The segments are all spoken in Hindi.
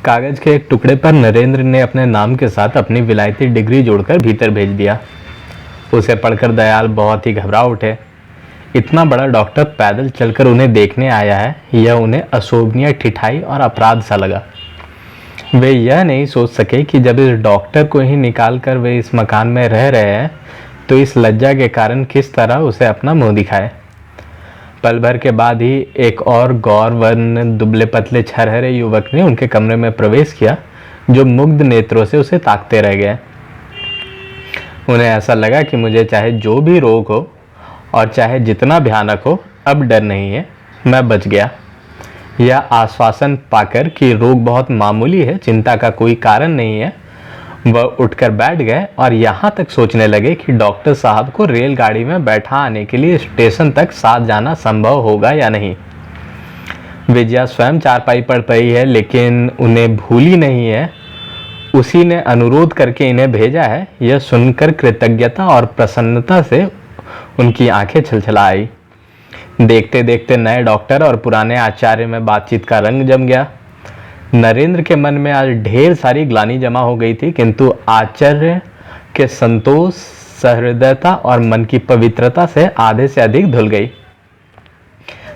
कागज के एक टुकड़े पर नरेंद्र ने अपने नाम के साथ अपनी विलायती डिग्री जोड़कर भीतर भेज दिया। उसे पढ़कर दयाल बहुत ही घबरा उठे। इतना बड़ा डॉक्टर पैदल चलकर उन्हें देखने आया है, यह उन्हें अशोभनीय ठिठाई और अपराध सा लगा। वे यह नहीं सोच सके कि जब इस डॉक्टर को ही निकाल कर वे इस मकान में रह रहे हैं तो इस लज्जा के कारण किस तरह उसे अपना मुंह दिखाए। पल भर के बाद ही एक और गौरवर्ण दुबले पतले छरहरे युवक ने उनके कमरे में प्रवेश किया, जो मुग्ध नेत्रों से उसे ताकते रह गए। उन्हें ऐसा लगा कि मुझे चाहे जो भी रोग हो और चाहे जितना भयानक हो, अब डर नहीं है, मैं बच गया। यह आश्वासन पाकर कि रोग बहुत मामूली है, चिंता का कोई कारण नहीं है, वह उठकर बैठ गए और यहाँ तक सोचने लगे कि डॉक्टर साहब को रेलगाड़ी में बैठा आने के लिए स्टेशन तक साथ जाना संभव होगा या नहीं। विजया स्वयं चारपाई पर पड़ी है, लेकिन उन्हें भूली नहीं है। उसी ने अनुरोध करके इन्हें भेजा है। यह सुनकर कृतज्ञता और प्रसन्नता से उनकी आंखें छलछला आई। देखते देखते नए डॉक्टर और पुराने आचार्य में बातचीत का रंग जम गया। नरेंद्र के मन में आज ढेर सारी ग्लानि जमा हो गई थी, किंतु आचार्य के संतोष, सहृदयता और मन की पवित्रता से आधे से अधिक धुल गई।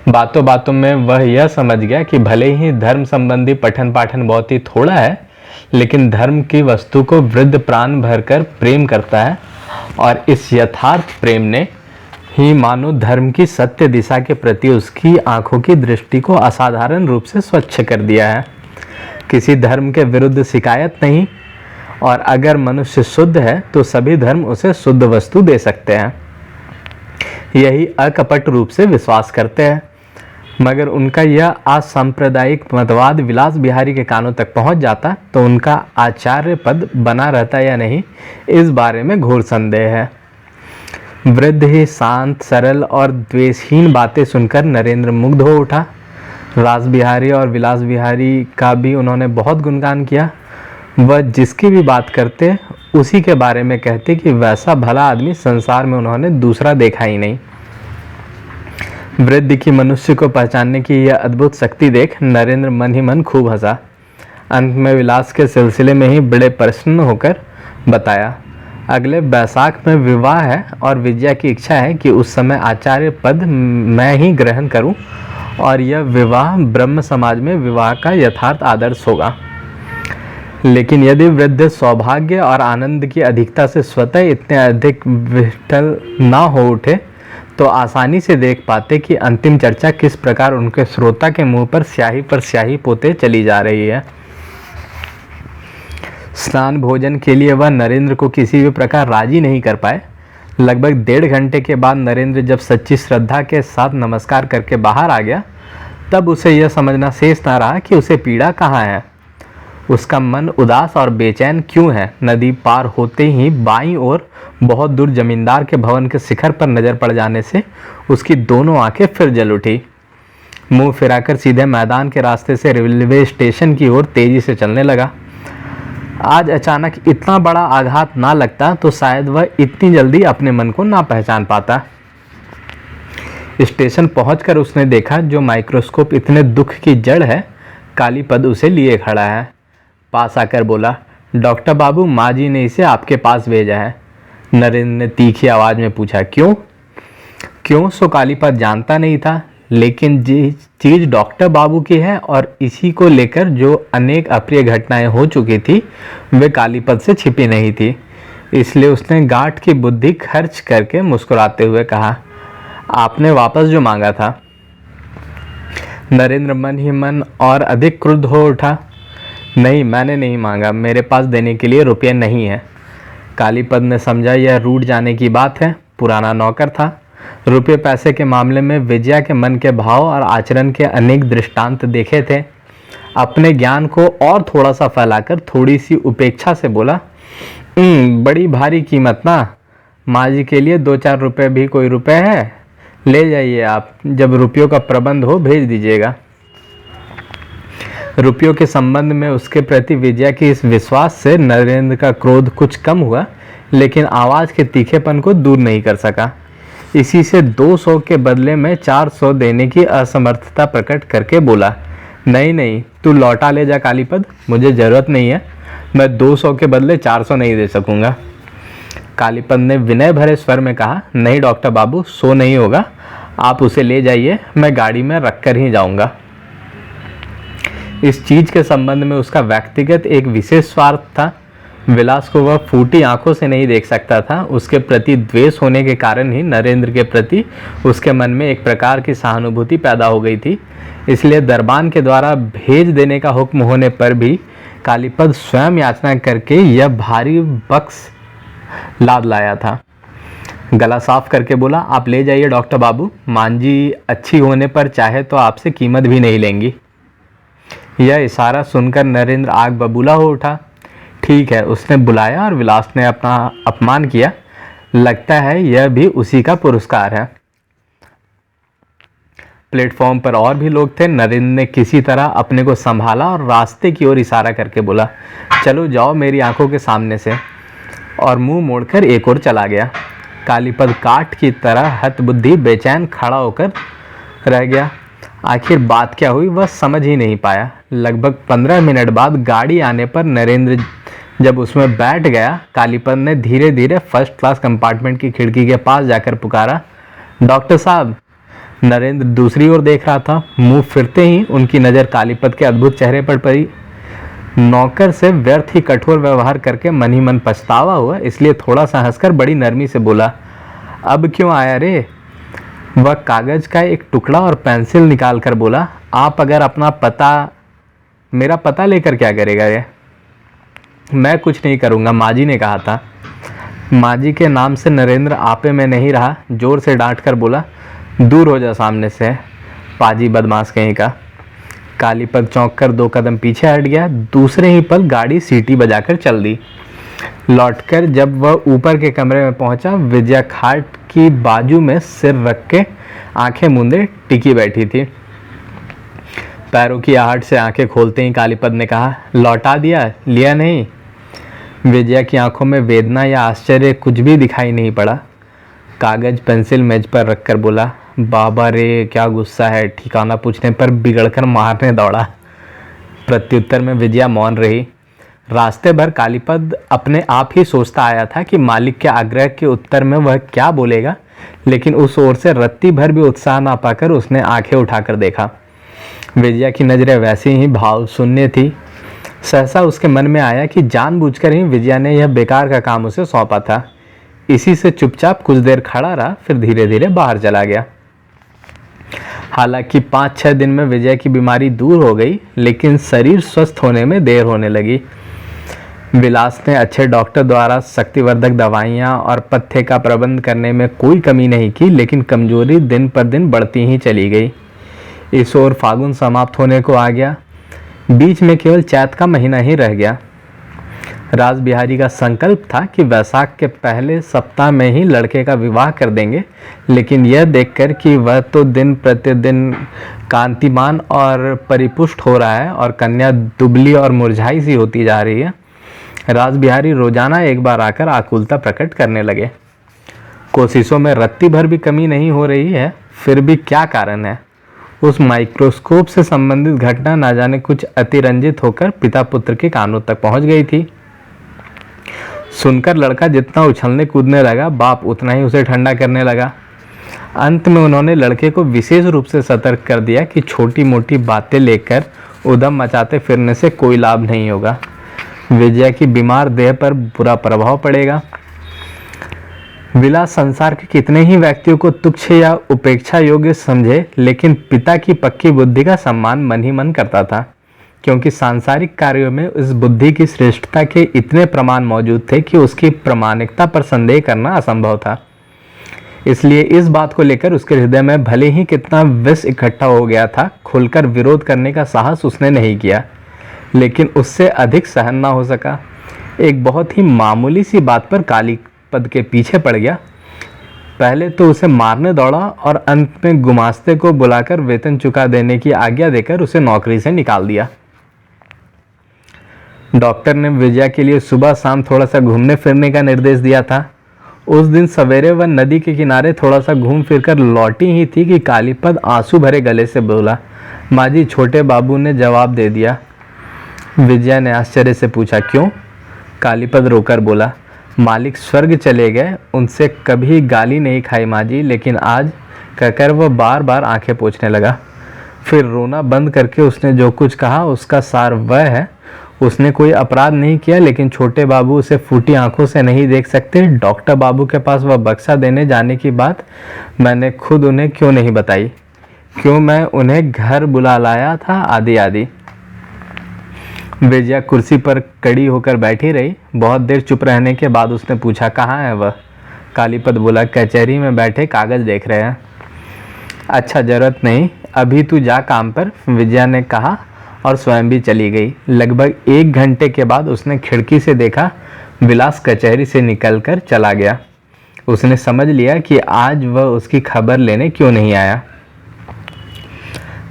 बातों बातों में वह यह समझ गया कि भले ही धर्म संबंधी पठन पाठन बहुत ही थोड़ा है, लेकिन धर्म की वस्तु को वृद्ध प्राण भरकर प्रेम करता है और इस यथार्थ प्रेम ने ही मानो धर्म की सत्य दिशा के प्रति उसकी आंखों की दृष्टि को असाधारण रूप से स्वच्छ कर दिया है। किसी धर्म के विरुद्ध शिकायत नहीं, और अगर मनुष्य शुद्ध है तो सभी धर्म उसे शुद्ध वस्तु दे सकते हैं, यही अकपट रूप से विश्वास करते हैं। मगर उनका यह असांप्रदायिक मतवाद विलास बिहारी के कानों तक पहुंच जाता तो उनका आचार्य पद बना रहता या नहीं, इस बारे में घोर संदेह है। वृद्ध ही शांत, सरल और द्वेषहीन बातें सुनकर नरेंद्र मुग्ध हो उठा। रास बिहारी और विलास बिहारी का भी उन्होंने बहुत गुणगान किया। वह जिसकी भी बात करते उसी के बारे में कहते कि वैसा भला आदमी संसार में उन्होंने दूसरा देखा ही नहीं। वृद्ध की मनुष्य को पहचानने की यह अद्भुत शक्ति देख नरेंद्र मन ही मन खूब हंसा। अंत में विलास के सिलसिले में ही बड़े प्रसन्न होकर बताया, अगले बैसाख में विवाह है और विजया की इच्छा है कि उस समय आचार्य पद मैं ही ग्रहण करूं और यह विवाह ब्रह्म समाज में विवाह का यथार्थ आदर्श होगा। लेकिन यदि वृद्ध सौभाग्य और आनंद की अधिकता से स्वतः इतने अधिक विठल ना हो उठे तो आसानी से देख पाते कि अंतिम चर्चा किस प्रकार उनके श्रोता के मुंह पर स्याही पोते चली जा रही है। स्नान भोजन के लिए वह नरेंद्र को किसी भी प्रकार राजी नहीं कर पाए। लगभग 1.5 घंटे के बाद नरेंद्र जब सच्ची श्रद्धा के साथ नमस्कार करके बाहर आ गया, तब उसे यह समझना शेष ना रहा कि उसे पीड़ा कहाँ है। उसका मन उदास और बेचैन क्यों है। नदी पार होते ही बाईं ओर बहुत दूर जमींदार के भवन के शिखर पर नजर पड़ जाने से उसकी दोनों आंखें फिर जल उठी। मुंह फिराकर सीधे मैदान के रास्ते से रेलवे स्टेशन की ओर तेजी से चलने लगा। आज अचानक इतना बड़ा आघात ना लगता तो शायद वह इतनी जल्दी अपने मन को ना पहचान पाता। स्टेशन पहुंचकर उसने देखा जो माइक्रोस्कोप इतने दुख की जड़ है, कालीपद उसे लिए खड़ा है। पास आकर बोला, डॉक्टर बाबू, माँ जी ने इसे आपके पास भेजा है। नरेंद्र ने तीखी आवाज में पूछा, क्यों? सो कालीपद जानता नहीं था, लेकिन जिस चीज डॉक्टर बाबू की है और इसी को लेकर जो अनेक अप्रिय घटनाएं हो चुकी थी वे कालीपद से छिपी नहीं थी। इसलिए उसने गांठ की बुद्धि खर्च करके मुस्कुराते हुए कहा, आपने वापस जो मांगा था। नरेंद्र मन ही मन और अधिक क्रुद्ध हो उठा। नहीं, मैंने नहीं मांगा, मेरे पास देने के लिए रुपये नहीं है। कालीपद ने समझा यह रूठ जाने की बात है। पुराना नौकर था। रुपये पैसे के मामले में विजया के मन के भाव और आचरण के अनेक दृष्टांत देखे थे। अपने ज्ञान को और थोड़ा सा फैलाकर थोड़ी सी उपेक्षा से बोला, बड़ी भारी कीमत ना। माँ जी के लिए 2-4 रुपये भी कोई रुपये है, ले जाइए आप। जब रुपयों का प्रबंध हो भेज दीजिएगा। रुपयों के संबंध में उसके प्रति विजया की इस विश्वास से नरेंद्र का क्रोध कुछ कम हुआ, लेकिन आवाज के तीखेपन को दूर नहीं कर सका। इसी से 200 के बदले में 400 देने की असमर्थता प्रकट करके बोला, नहीं नहीं, तू लौटा ले जा कालीपद, मुझे ज़रूरत नहीं है। मैं 200 के बदले 400 नहीं दे सकूँगा। कालीपद ने विनय भरे स्वर में कहा, नहीं डॉक्टर बाबू, सो नहीं होगा। आप उसे ले जाइए, मैं गाड़ी में रख कर ही जाऊँगा। इस चीज़ के संबंध में उसका व्यक्तिगत एक विशेष स्वार्थ था। विलास को वह फूटी आंखों से नहीं देख सकता था। उसके प्रति द्वेष होने के कारण ही नरेंद्र के प्रति उसके मन में एक प्रकार की सहानुभूति पैदा हो गई थी। इसलिए दरबान के द्वारा भेज देने का हुक्म होने पर भी कालीपद स्वयं याचना करके यह भारी बक्स लाद लाया था। गला साफ करके बोला, आप ले जाइए डॉक्टर बाबू, मांझी अच्छी होने पर चाहे तो आपसे कीमत भी नहीं लेंगी। यह इशारा सुनकर नरेंद्र आग बबूला हो उठा। ठीक है, उसने बुलाया और विलास ने अपना अपमान किया। लगता है यह भी उसी का पुरस्कार है। प्लेटफॉर्म पर और भी लोग थे। नरेंद्र ने किसी तरह अपने को संभाला और रास्ते की ओर इशारा करके बोला, चलो जाओ मेरी आंखों के सामने से, और मुंह मोड़कर एक ओर चला गया। कालीपद काठ की तरह हतबुद्धि बेचैन खड़ा होकर रह गया। आखिर बात क्या हुई वह समझ ही नहीं पाया। लगभग 15 मिनट बाद गाड़ी आने पर नरेंद्र जब उसमें बैठ गया, कालीपद ने धीरे धीरे फर्स्ट क्लास कंपार्टमेंट की खिड़की के पास जाकर पुकारा, डॉक्टर साहब। नरेंद्र दूसरी ओर देख रहा था। मुंह फिरते ही उनकी नज़र कालीपद के अद्भुत चेहरे पर पड़ी। नौकर से व्यर्थ ही कठोर व्यवहार करके मन ही मन पछतावा हुआ, इसलिए थोड़ा सा हंसकर बड़ी नरमी से बोला, अब क्यों आया रे? वह कागज का एक टुकड़ा और पेंसिल निकाल कर बोला, आप अगर अपना मेरा पता लेकर क्या करेगा ये? मैं कुछ नहीं करूँगा, माजी ने कहा था। माजी के नाम से नरेंद्र आपे में नहीं रहा, जोर से डांट कर बोला, दूर हो जा सामने से, पाजी बदमाश कहीं का। कालीपद चौंक कर 2 कदम पीछे हट गया। दूसरे ही पल गाड़ी सीटी बजाकर चल दी। लौटकर जब वह ऊपर के कमरे में पहुंचा, विजया खाट की बाजू में सिर रख के आंखें मूंदे टिकी बैठी थी। पैरों की आहट से आंखें खोलते ही कालीपद ने कहा, लौटा दिया, लिया नहीं? विजया की आंखों में वेदना या आश्चर्य कुछ भी दिखाई नहीं पड़ा। कागज पेंसिल मेज पर रखकर बोला, बाबा रे क्या गुस्सा है, ठिकाना पूछने पर बिगड़कर मारने दौड़ा। प्रत्युत्तर में विजया मौन रही। रास्ते भर कालीपद अपने आप ही सोचता आया था कि मालिक के आग्रह के उत्तर में वह क्या बोलेगा, लेकिन उस ओर से रत्ती भर भी उत्साह ना पाकर उसने आंखें उठाकर देखा। विजया की नज़रें वैसी ही भाव शून्य थी। सहसा उसके मन में आया कि जानबूझकर ही विजया ने यह बेकार का काम उसे सौंपा था। इसी से चुपचाप कुछ देर खड़ा रहा, फिर धीरे धीरे बाहर चला गया। हालांकि 5-6 दिन में विजय की बीमारी दूर हो गई, लेकिन शरीर स्वस्थ होने में देर होने लगी। विलास ने अच्छे डॉक्टर द्वारा शक्तिवर्धक दवाइयाँ और पथ्य का प्रबंध करने में कोई कमी नहीं की, लेकिन कमजोरी दिन पर दिन बढ़ती ही चली गई। इस ओर फागुन समाप्त होने को आ गया। बीच में केवल चैत का महीना ही रह गया। राज बिहारी का संकल्प था कि वैशाख के पहले सप्ताह में ही लड़के का विवाह कर देंगे, लेकिन यह देखकर कि वह तो दिन प्रतिदिन कांतिमान और परिपुष्ट हो रहा है और कन्या दुबली और मुरझाई सी होती जा रही है, राज बिहारी रोजाना एक बार आकर आकुलता प्रकट करने लगे। कोशिशों में रत्ती भर भी कमी नहीं हो रही है, फिर भी क्या कारण है? उस माइक्रोस्कोप से संबंधित घटना ना जाने कुछ अतिरंजित होकर पिता पुत्र के कानों तक पहुंच गई थी। सुनकर लड़का जितना उछलने कूदने लगा, बाप उतना ही उसे ठंडा करने लगा। अंत में उन्होंने लड़के को विशेष रूप से सतर्क कर दिया कि छोटी मोटी बातें लेकर उधम मचाते फिरने से कोई लाभ नहीं होगा। विजया की बीमार देह पर बुरा प्रभाव पड़ेगा। विलास संसार के कितने ही व्यक्तियों को तुच्छ या उपेक्षा योग्य समझे, लेकिन पिता की पक्की बुद्धि का सम्मान मन ही मन करता था, क्योंकि सांसारिक कार्यों में उस बुद्धि की श्रेष्ठता के इतने प्रमाण मौजूद थे कि उसकी प्रामाणिकता पर संदेह करना असंभव था। इसलिए इस बात को लेकर उसके हृदय में भले ही कितना विष इकट्ठा हो गया था, खुलकर विरोध करने का साहस उसने नहीं किया, लेकिन उससे अधिक सहन ना हो सका। एक बहुत ही मामूली सी बात पर कालीपद के पीछे पड़ गया। पहले तो उसे मारने दौड़ा और अंत में गुमास्ते को बुलाकर वेतन चुका देने की आज्ञा देकर उसे नौकरी से निकाल दिया। डॉक्टर ने विजया के लिए सुबह शाम थोड़ा सा घूमने फिरने का निर्देश दिया था। उस दिन सवेरे वह नदी के किनारे थोड़ा सा घूम फिरकर लौटी ही थी कि कालीपद आंसू भरे गले से बोला, माँ जी, छोटे बाबू ने जवाब दे दिया। विजया ने आश्चर्य से पूछा, क्यों? कालीपद रोकर बोला, मालिक स्वर्ग चले गए, उनसे कभी गाली नहीं खाई माँ जी, लेकिन आज, कहकर वह बार बार आंखें पोंछने लगा। फिर रोना बंद करके उसने जो कुछ कहा उसका सार वह है, उसने कोई अपराध नहीं किया, लेकिन छोटे बाबू उसे फूटी आंखों से नहीं देख सकते। डॉक्टर बाबू के पास वह बक्सा देने जाने की बात मैंने खुद उन्हें क्यों नहीं बताई, क्यों मैं उन्हें घर बुला लाया था, आदि आदि। विजया कुर्सी पर कड़ी होकर बैठी रही। बहुत देर चुप रहने के बाद उसने पूछा, कहाँ है वह? कालीपद बोला, कचहरी में बैठे कागज देख रहे हैं। अच्छा, जरूरत नहीं, अभी तू जा काम पर, विजया ने कहा और स्वयं भी चली गई। लगभग 1 घंटे के बाद उसने खिड़की से देखा, विलास कचहरी से निकलकर चला गया। उसने समझ लिया कि आज वह उसकी खबर लेने क्यों नहीं आया।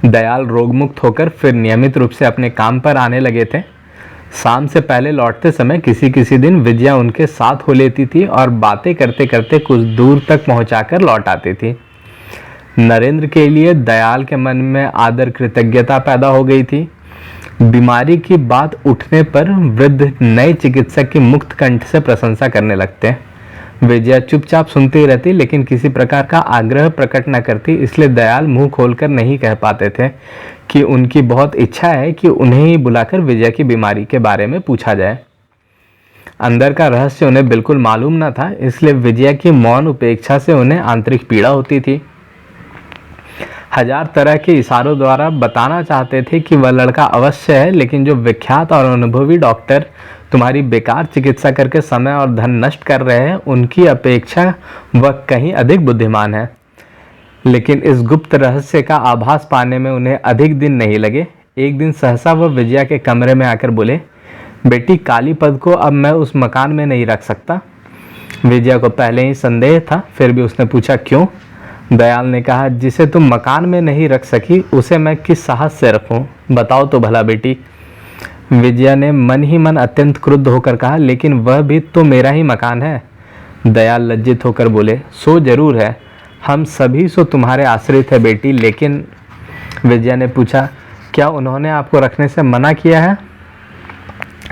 दयाल रोगमुक्त होकर फिर नियमित रूप से अपने काम पर आने लगे थे। शाम से पहले लौटते समय किसी किसी दिन विजया उनके साथ हो लेती थी और बातें करते करते कुछ दूर तक पहुंचाकर लौट आती थी। नरेंद्र के लिए दयाल के मन में आदर कृतज्ञता पैदा हो गई थी। बीमारी की बात उठने पर वृद्ध नए चिकित्सक की मुक्त कंठ से प्रशंसा करने लगते। विजया चुपचाप सुनती रहती, लेकिन किसी प्रकार का आग्रह प्रकट न करती, इसलिए दयाल मुंह खोलकर नहीं कह पाते थे कि उनकी बहुत इच्छा है कि उन्हें ही बुलाकर विजया की बीमारी के बारे में पूछा जाए। अंदर का रहस्य उन्हें बिल्कुल मालूम न था, इसलिए विजया की मौन उपेक्षा से उन्हें आंतरिक पीड़ा होती थी। हजार तरह के इशारों द्वारा बताना चाहते थे कि वह लड़का अवश्य है, लेकिन जो विख्यात और अनुभवी डॉक्टर तुम्हारी बेकार चिकित्सा करके समय और धन नष्ट कर रहे हैं, उनकी अपेक्षा वह कहीं अधिक बुद्धिमान है। लेकिन इस गुप्त रहस्य का आभास पाने में उन्हें अधिक दिन नहीं लगे। एक दिन सहसा वह विजया के कमरे में आकर बोले, बेटी, कालीपद को अब मैं उस मकान में नहीं रख सकता। विजया को पहले ही संदेह था, फिर भी उसने पूछा, क्यों? दयाल ने कहा, जिसे तुम मकान में नहीं रख सकी उसे मैं किस साहस से रखूं, बताओ तो भला बेटी। विजया ने मन ही मन अत्यंत क्रुद्ध होकर कहा, लेकिन वह भी तो मेरा ही मकान है। दयाल लज्जित होकर बोले, सो जरूर है, हम सभी सो तुम्हारे आश्रित है बेटी, लेकिन विजया ने पूछा, क्या उन्होंने आपको रखने से मना किया है?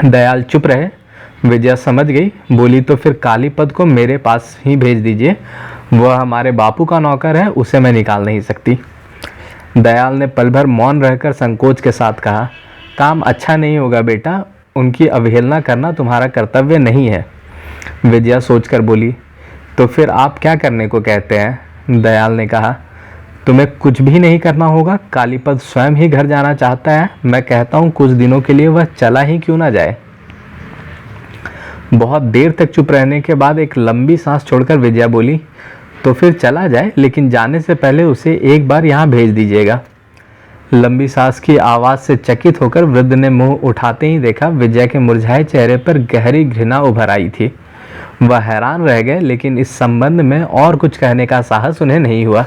दयाल चुप रहे। विजया समझ गई, बोली, तो फिर कालीपद को मेरे पास ही भेज दीजिए, वह हमारे बापू का नौकर है, उसे मैं निकाल नहीं सकती। दयाल ने पल भर मौन रहकर संकोच के साथ कहा, काम अच्छा नहीं होगा बेटा, उनकी अवहेलना करना तुम्हारा कर्तव्य नहीं है। विजया सोचकर बोली, तो फिर आप क्या करने को कहते हैं? दयाल ने कहा, तुम्हें कुछ भी नहीं करना होगा, कालीपद स्वयं ही घर जाना चाहता है, मैं कहता हूँ कुछ दिनों के लिए वह चला ही क्यों ना जाए। बहुत देर तक चुप रहने के बाद एक लंबी सांस छोड़कर विजया बोली, तो फिर चला जाए, लेकिन जाने से पहले उसे एक बार यहाँ भेज दीजिएगा। लंबी सांस की आवाज से चकित होकर वृद्ध ने मुंह उठाते ही देखा, विजया के मुरझाए चेहरे पर गहरी घृणा उभर आई थी। वह हैरान रह गए, लेकिन इस संबंध में और कुछ कहने का साहस उन्हें नहीं हुआ।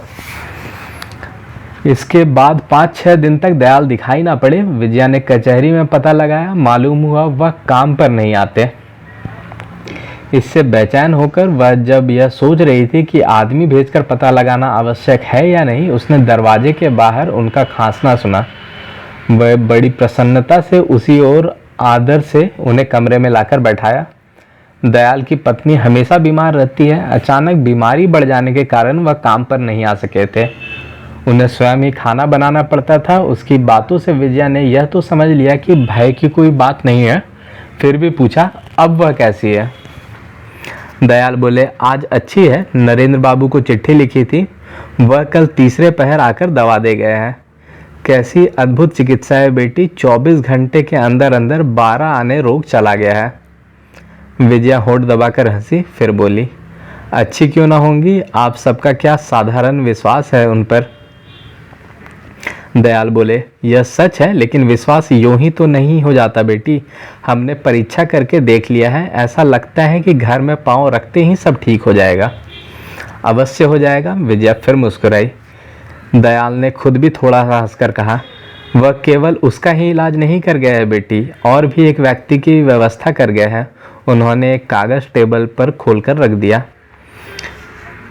इसके बाद 5-6 दिन तक दयाल दिखाई ना पड़े। विजया ने कचहरी में पता लगाया, मालूम हुआ वह काम पर नहीं आते। इससे बेचैन होकर वह जब यह सोच रही थी कि आदमी भेजकर पता लगाना आवश्यक है या नहीं, उसने दरवाजे के बाहर उनका खांसना सुना। वह बड़ी प्रसन्नता से उसी ओर आदर से उन्हें कमरे में लाकर बैठाया। दयाल की पत्नी हमेशा बीमार रहती है, अचानक बीमारी बढ़ जाने के कारण वह काम पर नहीं आ सके थे। उन्हें स्वयं ही खाना बनाना पड़ता था। उसकी बातों से विजया ने यह तो समझ लिया कि भय की कोई बात नहीं है, फिर भी पूछा, अब वह कैसी है? दयाल बोले, आज अच्छी है, नरेंद्र बाबू को चिट्ठी लिखी थी, वह कल तीसरे पहर आकर दवा दे गए हैं। कैसी अद्भुत चिकित्सा है बेटी, 24 घंटे के अंदर अंदर 12 आने रोग चला गया है। विजया होठ दबाकर हंसी, फिर बोली, अच्छी क्यों ना होंगी, आप सबका क्या साधारण विश्वास है उन पर। दयाल बोले, यह सच है, लेकिन विश्वास यूं ही तो नहीं हो जाता बेटी, हमने परीक्षा करके देख लिया है, ऐसा लगता है कि घर में पांव रखते ही सब ठीक हो जाएगा। अवश्य हो जाएगा। विजया फिर मुस्कुराई। दयाल ने खुद भी थोड़ा सा हंसकर कहा, वह केवल उसका ही इलाज नहीं कर गया है बेटी, और भी एक व्यक्ति की व्यवस्था कर गया है। उन्होंने एक कागज टेबल पर खोलकर रख दिया।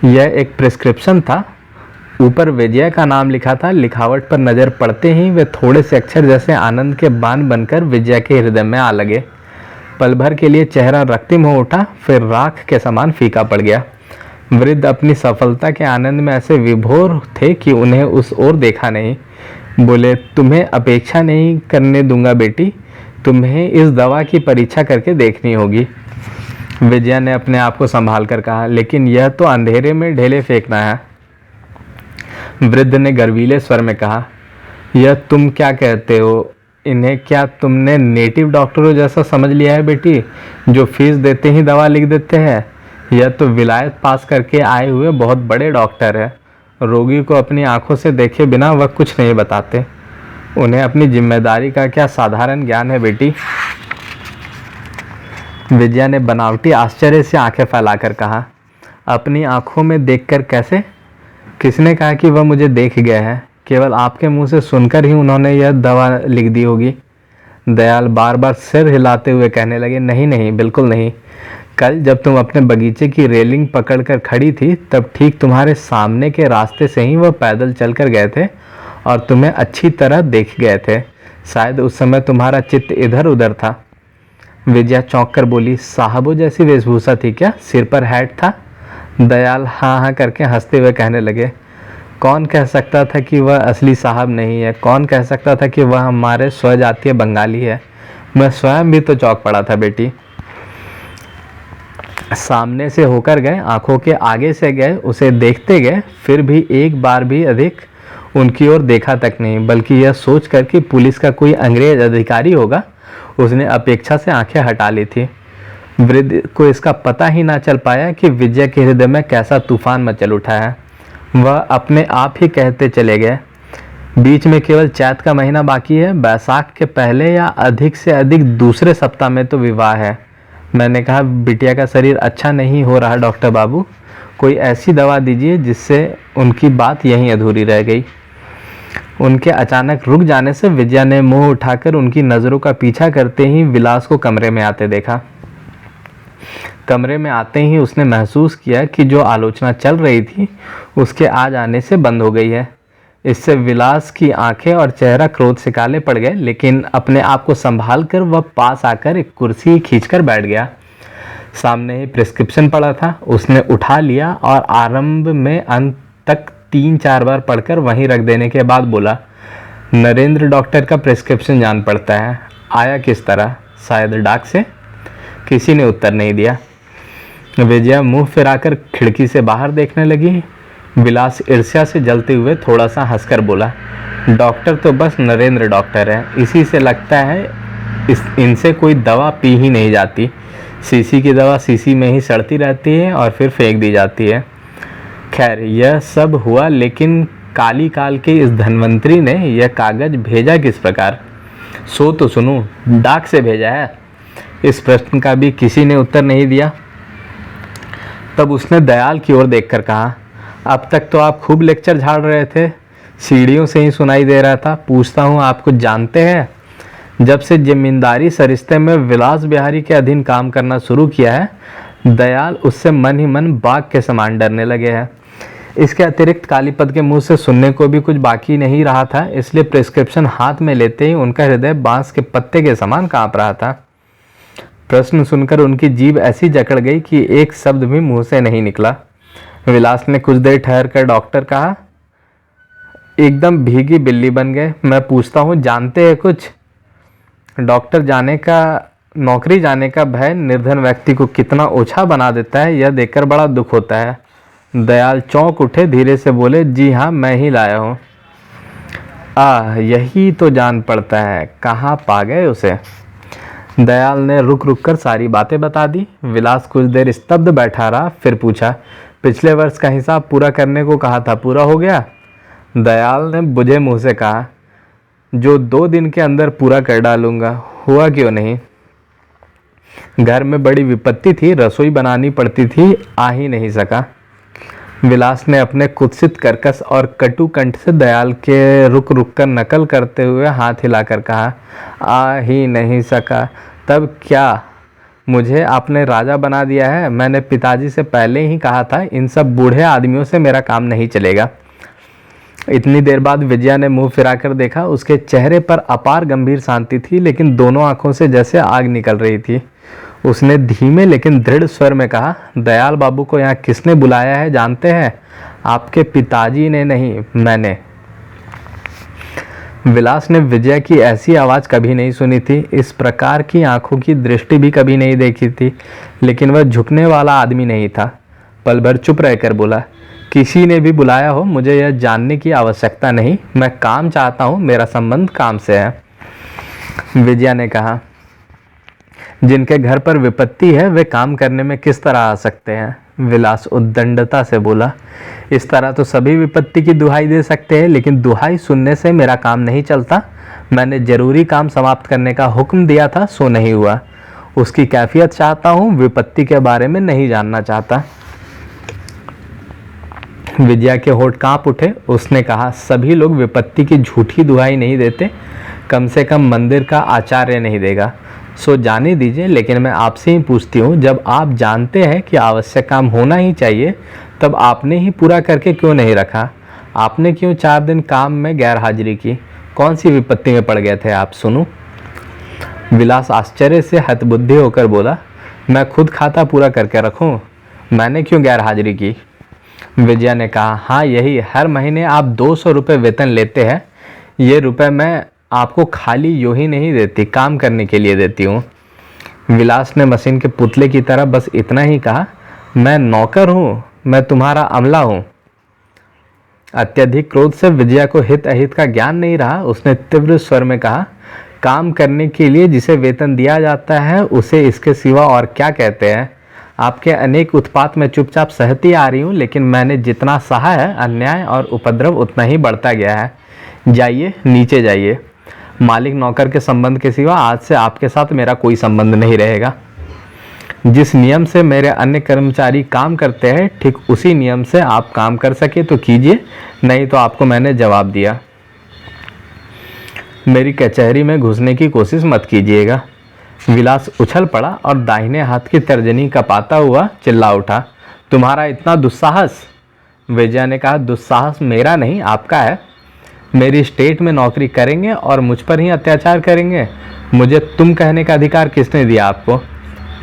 यह एक प्रिस्क्रिप्शन था, ऊपर विजया का नाम लिखा था। लिखावट पर नजर पड़ते ही वे थोड़े से अक्षर जैसे आनंद के बाण बनकर विजया के हृदय में आ लगे। पल भर के लिए चेहरा रक्तिम हो उठा, फिर राख के समान फीका पड़ गया। वृद्ध अपनी सफलता के आनंद में ऐसे विभोर थे कि उन्हें उस ओर देखा नहीं। बोले, तुम्हें अपेक्षा नहीं करने दूंगा बेटी, तुम्हें इस दवा की परीक्षा करके देखनी होगी। विजया ने अपने आप को संभाल कर कहा, लेकिन यह तो अंधेरे में ढेले फेंकना है। वृद्ध ने गर्वीले स्वर में कहा, यह तुम क्या कहते हो? इन्हें क्या तुमने नेटिव डॉक्टरों जैसा समझ लिया है बेटी, जो फीस देते ही दवा लिख देते हैं? यह तो विलायत पास करके आए हुए बहुत बड़े डॉक्टर है। रोगी को अपनी आंखों से देखे बिना वह कुछ नहीं बताते। उन्हें अपनी जिम्मेदारी का क्या साधारण ज्ञान है बेटी? विजया ने बनावटी आश्चर्य से आंखें फैलाकर कहा, अपनी आंखों में देखकर कैसे? किसने कहा कि वह मुझे देख गए हैं? केवल आपके मुंह से सुनकर ही उन्होंने यह दवा लिख दी होगी। दयाल बार बार सिर हिलाते हुए कहने लगे, नहीं नहीं, बिल्कुल नहीं। कल जब तुम अपने बगीचे की रेलिंग पकड़कर खड़ी थी, तब ठीक तुम्हारे सामने के रास्ते से ही वह पैदल चलकर गए थे और तुम्हें अच्छी तरह देख गए थे। शायद उस समय तुम्हारा चित्त इधर उधर था। विजया चौंक कर बोली, साहबों जैसी वेशभूषा थी क्या? सिर पर हैट था? दयाल हाँ हाँ करके हंसते हुए कहने लगे, कौन कह सकता था कि वह असली साहब नहीं है? कौन कह सकता था कि वह हमारे स्वजातीय बंगाली है? मैं स्वयं भी तो चौंक पड़ा था बेटी। सामने से होकर गए, आंखों के आगे से गए, उसे देखते गए, फिर भी एक बार भी अधिक उनकी ओर देखा तक नहीं, बल्कि यह सोचकर कि पुलिस का कोई अंग्रेज अधिकारी होगा, उसने अपेक्षा से आंखें हटा ली थी। वृद्ध को इसका पता ही ना चल पाया कि विजय के हृदय में कैसा तूफान मचल उठा है। वह अपने आप ही कहते चले गए, बीच में केवल चैत का महीना बाकी है। बैसाख के पहले या अधिक से अधिक दूसरे सप्ताह में तो विवाह है। मैंने कहा, बिटिया का शरीर अच्छा नहीं हो रहा डॉक्टर बाबू, कोई ऐसी दवा दीजिए जिससे उनकी बात यहीं अधूरी रह गई। उनके अचानक रुक जाने से विजया ने मुंह उठाकर उनकी नज़रों का पीछा करते ही विलास को कमरे में आते देखा। कमरे में आते ही उसने महसूस किया कि जो आलोचना चल रही थी उसके आ जाने से बंद हो गई है। इससे विलास की आंखें और चेहरा क्रोध से काले पड़ गए, लेकिन अपने आप को संभाल कर वह पास आकर एक कुर्सी खींचकर बैठ गया। सामने ही प्रिस्क्रिप्शन पड़ा था, उसने उठा लिया और आरंभ में अंत तक 3-4 बार पढ़कर वहीं रख देने के बाद बोला, नरेंद्र डॉक्टर का प्रिस्क्रिप्शन जान पड़ता है। आया किस तरह? शायद डाक से। किसी ने उत्तर नहीं दिया। विजया मुंह फिराकर खिड़की से बाहर देखने लगी। विलास ईर्ष्या से जलते हुए थोड़ा सा हंसकर बोला, डॉक्टर तो बस नरेंद्र डॉक्टर है, इसी से लगता है इनसे कोई दवा पी ही नहीं जाती। सीसी की दवा सीसी में ही सड़ती रहती है और फिर फेंक दी जाती है। खैर, यह सब हुआ, लेकिन काली काल के इस धनवंतरी ने यह कागज भेजा किस प्रकार? सो तो सुनूं, डाक से भेजा है? इस प्रश्न का भी किसी ने उत्तर नहीं दिया। तब उसने दयाल की ओर देखकर कहा, अब तक तो आप खूब लेक्चर झाड़ रहे थे, सीढ़ियों से ही सुनाई दे रहा था। पूछता हूँ, आप कुछ जानते हैं? जब से जमींदारी सरिश्ते में विलास बिहारी के अधीन काम करना शुरू किया है, दयाल उससे मन ही मन बाघ के समान डरने लगे हैं। इसके अतिरिक्त कालीपद के मुंह से सुनने को भी कुछ बाकी नहीं रहा था, इसलिए प्रिस्क्रिप्शन हाथ में लेते ही उनका हृदय बांस के पत्ते के समान कांप रहा था। प्रश्न सुनकर उनकी जीभ ऐसी जकड़ गई कि एक शब्द भी मुंह से नहीं निकला। विलास ने कुछ देर ठहर कर डॉक्टर कहा, एकदम भीगी बिल्ली बन गए। मैं पूछता हूँ, जानते हैं कुछ? डॉक्टर जाने का, नौकरी जाने का भय निर्धन व्यक्ति को कितना ओछा बना देता है, यह देखकर बड़ा दुख होता है। दयाल चौंक उठे, धीरे से बोले, जी हाँ, मैं ही लाया हूँ। यही तो जान पड़ता है, कहाँ पा गए उसे? दयाल ने रुक रुक कर सारी बातें बता दी। विलास कुछ देर स्तब्ध बैठा रहा, फिर पूछा, पिछले वर्ष का हिसाब पूरा करने को कहा था, पूरा हो गया? दयाल ने बुझे मुंह से कहा, जो 2 दिन के अंदर पूरा कर डालूंगा। हुआ क्यों नहीं? घर में बड़ी विपत्ति थी, रसोई बनानी पड़ती थी, आ ही नहीं सका। विलास ने अपने कुत्सित कर्कश और कटु कंठ से दयाल के रुक रुक कर नकल करते हुए हाथ हिलाकर कहा, आ ही नहीं सका? तब क्या मुझे आपने राजा बना दिया है? मैंने पिताजी से पहले ही कहा था, इन सब बूढ़े आदमियों से मेरा काम नहीं चलेगा। इतनी देर बाद विजया ने मुंह फिराकर देखा। उसके चेहरे पर अपार गंभीर शांति थी, लेकिन दोनों आंखों से जैसे आग निकल रही थी। उसने धीमे लेकिन दृढ़ स्वर में कहा, दयाल बाबू को यहाँ किसने बुलाया है जानते हैं? आपके पिताजी ने नहीं, मैंने। विलास ने विजया की ऐसी आवाज़ कभी नहीं सुनी थी, इस प्रकार की आंखों की दृष्टि भी कभी नहीं देखी थी, लेकिन वह झुकने वाला आदमी नहीं था। पल भर चुप रहकर बोला, किसी ने भी बुलाया हो, मुझे यह जानने की आवश्यकता नहीं। मैं काम चाहता हूँ, मेरा संबंध काम से है। विजया ने कहा, जिनके घर पर विपत्ति है वे काम करने में किस तरह आ सकते हैं? विलास उद्दंडता से बोला, इस तरह तो सभी विपत्ति की दुहाई दे सकते हैं, लेकिन दुहाई सुनने से मेरा काम नहीं चलता। मैंने जरूरी काम समाप्त करने का हुक्म दिया था, सो नहीं हुआ। उसकी कैफियत चाहता हूँ, विपत्ति के बारे में नहीं जानना चाहता। विजया के होठ कांप उठे। उसने कहा, सभी लोग विपत्ति की झूठी दुहाई नहीं देते, कम से कम मंदिर का आचार्य नहीं देगा। सो जाने दीजिए, लेकिन मैं आपसे ही पूछती हूँ, जब आप जानते हैं कि आवश्यक काम होना ही चाहिए, तब आपने ही पूरा करके क्यों नहीं रखा? आपने क्यों 4 दिन काम में गैर हाजिरी की? कौन सी विपत्ति में पड़ गए थे आप? सुनूं? विलास आश्चर्य से हतबुद्धि होकर बोला, मैं खुद खाता पूरा करके रखूं, मैंने क्यों गैर हाजिरी की? विजया ने कहा, हाँ यही, हर महीने आप 200 रुपये वेतन लेते हैं। ये रुपए मैं आपको खाली यूं ही नहीं देती, काम करने के लिए देती हूँ। विलास ने मशीन के पुतले की तरह बस इतना ही कहा, मैं नौकर हूँ, मैं तुम्हारा अमला हूँ। अत्यधिक क्रोध से विजया को हित अहित का ज्ञान नहीं रहा। उसने तीव्र स्वर में कहा, काम करने के लिए जिसे वेतन दिया जाता है उसे इसके सिवा और क्या कहते हैं? आपके अनेक उत्पात में चुपचाप सहती आ रही हूँ, लेकिन मैंने जितना सहा है, अन्याय और उपद्रव उतना ही बढ़ता गया है। जाइए, नीचे जाइए। मालिक नौकर के संबंध के सिवा आज से आपके साथ मेरा कोई संबंध नहीं रहेगा। जिस नियम से मेरे अन्य कर्मचारी काम करते हैं, ठीक उसी नियम से आप काम कर सके तो कीजिए, नहीं तो आपको मैंने जवाब दिया। मेरी कचहरी में घुसने की कोशिश मत कीजिएगा। विलास उछल पड़ा और दाहिने हाथ की तर्जनी कपाता हुआ चिल्ला उठा, तुम्हारा इतना दुस्साहस? विजया ने कहा, दुस्साहस मेरा नहीं, आपका है। मेरी स्टेट में नौकरी करेंगे और मुझ पर ही अत्याचार करेंगे? मुझे तुम कहने का अधिकार किसने दिया आपको?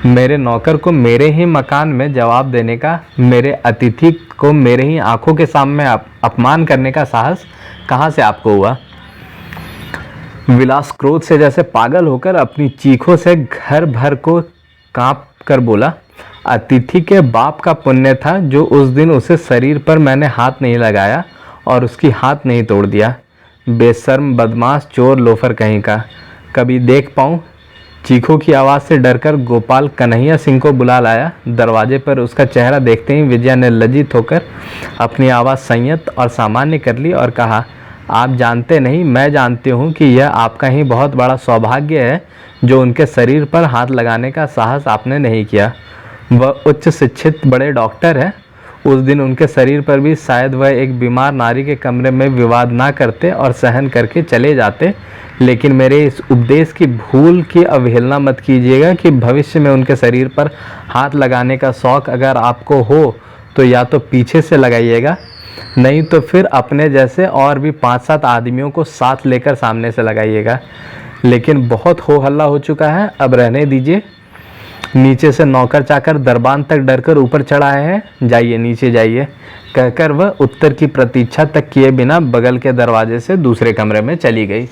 मेरे नौकर को मेरे ही मकान में जवाब देने का, मेरे अतिथि को मेरे ही आंखों के सामने अपमान करने का साहस कहाँ से आपको हुआ? विलास क्रोध से जैसे पागल होकर अपनी चीखों से घर भर को कांप कर बोला, अतिथि के बाप का पुण्य था जो उस दिन उसे शरीर पर मैंने हाथ नहीं लगाया और उसकी हाथ नहीं तोड़ दिया। बेशर्म, बदमाश, चोर, लोफर कहीं का। कभी देख पाऊँ? चीखों की आवाज़ से डरकर गोपाल कन्हैया सिंह को बुला लाया। दरवाजे पर उसका चेहरा देखते ही विजया ने लज्जित होकर अपनी आवाज़ संयत और सामान्य कर ली और कहा, आप जानते नहीं, मैं जानती हूँ कि यह आपका ही बहुत बड़ा सौभाग्य है जो उनके शरीर पर हाथ लगाने का साहस आपने नहीं किया। वह उच्च शिक्षित बड़े डॉक्टर हैं। उस दिन उनके शरीर पर भी शायद वह एक बीमार नारी के कमरे में विवाद ना करते और सहन करके चले जाते, लेकिन मेरे इस उपदेश की भूल की अवहेलना मत कीजिएगा कि भविष्य में उनके शरीर पर हाथ लगाने का शौक़ अगर आपको हो तो या तो पीछे से लगाइएगा, नहीं तो फिर अपने जैसे और भी 5-7 आदमियों को साथ लेकर सामने से लगाइएगा। लेकिन बहुत हो हल्ला हो चुका है, अब रहने दीजिए। नीचे से नौकर चाकर दरबान तक डरकर ऊपर चढ़ आए हैं, जाइए नीचे जाइए, कहकर वह उत्तर की प्रतीक्षा तक किए बिना बगल के दरवाजे से दूसरे कमरे में चली गई।